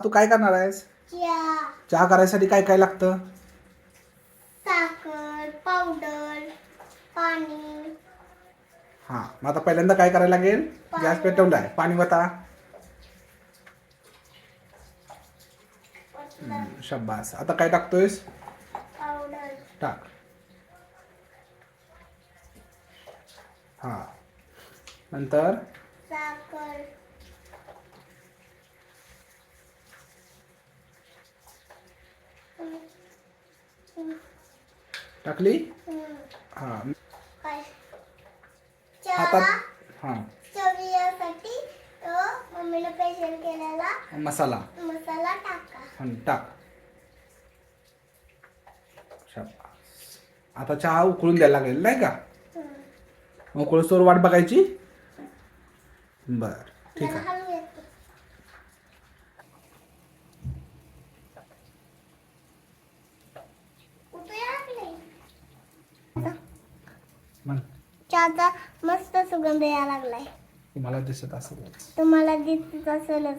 तू काय करणार आहेस? चहा करायसाठी काय काय लागतं? साखर, पावडर, पाणी. हा, मग आता पहिल्यांदा काय करायला लागेल? गॅस पेटवलाय, पाणी वता. शाबास. आता काय टाकतोयस? पावडर. टाक. हा, नंतर साखर. टाकली. हा, काय? आता चहा हा चवीसाठी मम्मीने स्पेशल केलेला मसाला मसाला टाका. टाक. शाबास. आता चहा उकळून द्यायला लागेल नाही का? उकळूस्तोवर वाट बघायची. बर, ठीक आहे. हळू येते. कुठे लागले? म्हण. चहाचा मस्त सुगंध यायला लागलाय. तुम्हाला दिसत असेल. तुम्हाला दिसत असेलच.